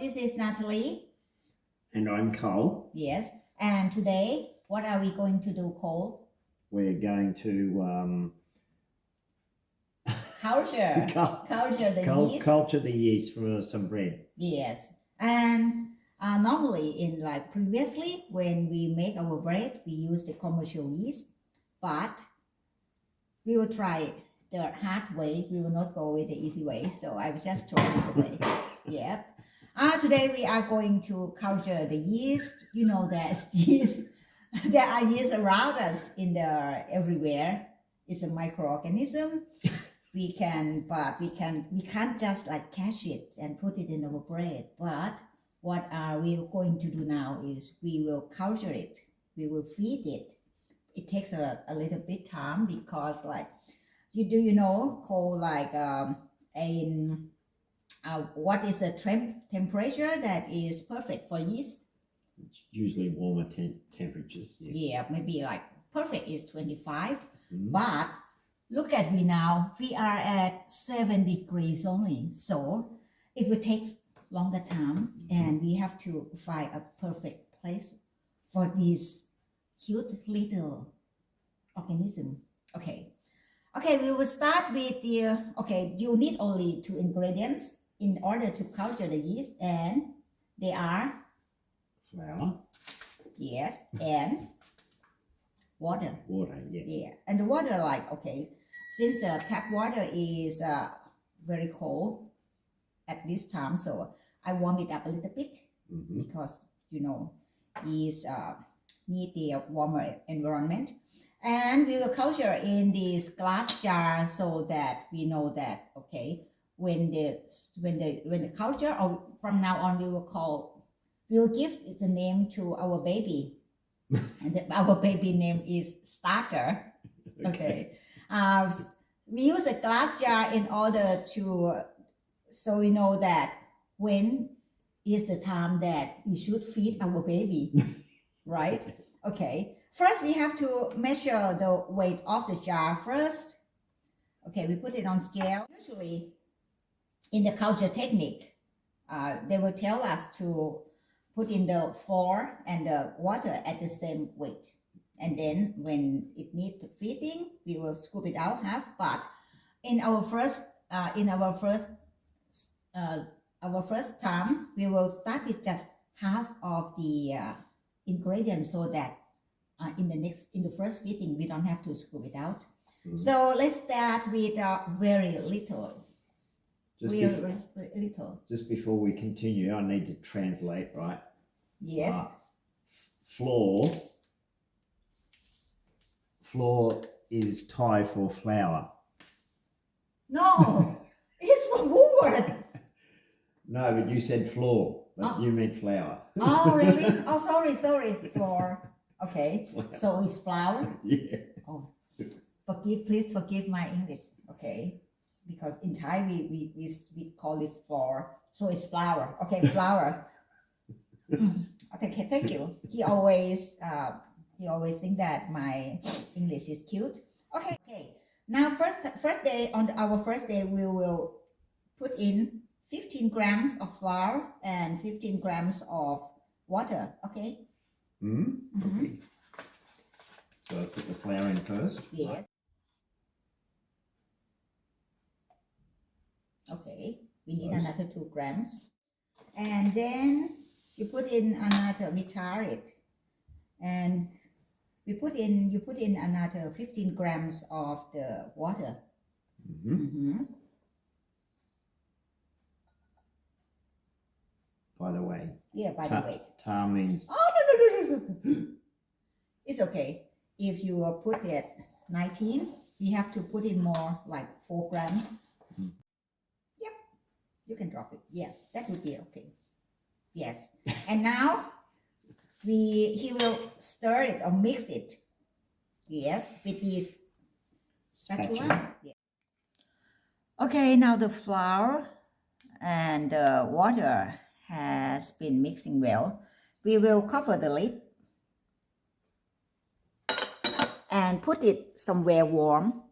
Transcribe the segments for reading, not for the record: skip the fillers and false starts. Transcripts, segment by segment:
this is Natalie. And I'm Cole. Yes, and today, what are we going to do, Cole? We're going to Culture culture the yeast for some bread. Yes, and normally previously when we make our bread, we use the commercial yeast, but we will try the hard way. We will not go with the easy way. So I will just try this way. Yep. Today we are going to culture the yeast. You know that yeast, there are yeast around us everywhere. It's a microorganism. We can't just like catch it and put it in our bread. But what are we going to do now is we will culture it. We will feed it. It takes a little bit time because Cole, what is the temperature that is perfect for yeast? It's usually warmer temperatures. Yeah, maybe like perfect is 25. But look at we now. We are at 7 degrees only. So it will take longer time and we have to find a perfect place for this cute little organism. Okay, we will start with you need only 2 ingredients in order to culture the yeast, and they are flour. Yes, and water. Yeah. And the water, since tap water is very cold at this time, so I warm it up a little bit because yeast need the warmer environment. And we will culture in this glass jar so that we know that when the culture, or from now on we will give the name to our baby, and our baby name is Starter. Okay. We use a glass jar in order so we know that when is the time that we should feed our baby, right? Okay. First, we have to measure the weight of the jar first. Okay, we put it on scale. Usually, in the culture technique, they will tell us to put in the flour and the water at the same weight. And then when it needs feeding, we will scoop it out half. But in our first time, we will start with just half of the ingredients so that in the first feeding we don't have to scoop it out. So let's start with very little. Just before we continue, I need to translate, right? Yes. Floor is Thai for flour. No, it's from Woolworth. No, but you said floor, but you meant flour. Oh, really? Oh, sorry, flour. Okay, so it's flour? Yeah. Oh, please forgive my English. Okay, because in Thai we call it flour, so it's flour. Okay, flour. Okay, thank you. He always think that my English is cute. Okay. Now our first day we will put in 15 grams of flour and 15 grams of water. Okay. Okay. So I put the flour in first. Yes. Okay. We need another 2 grams, and then you put in another. We tar it, and you put in another 15 grams of the water. By the way. Yeah, by the way. Tar means. Oh no. It's okay. If you put it 19, we have to put in more, like 4 grams. Yep. You can drop it. Yeah, that would be okay. Yes. And now he will stir it or mix it. Yes, with this spatula. Yeah. Okay, now the flour and the water has been mixing well. We will cover the lid and put it somewhere warm,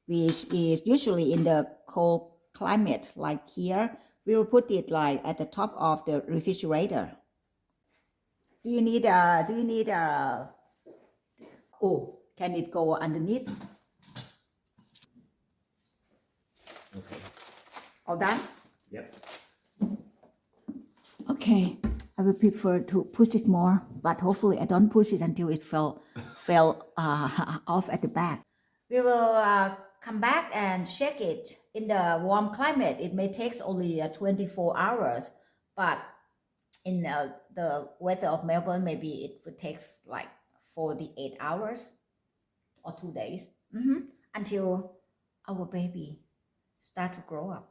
which is usually in the cold climate like here. We will put it like at the top of the refrigerator. Do you need oh, can it go underneath? Okay. All done? Yep. Okay, I would prefer to push it more, but hopefully I don't push it until it fell off at the back. We will come back and check it. In the warm climate, it may take only 24 hours, but in the weather of Melbourne, maybe it would take like 48 hours or 2 days until our baby start to grow up.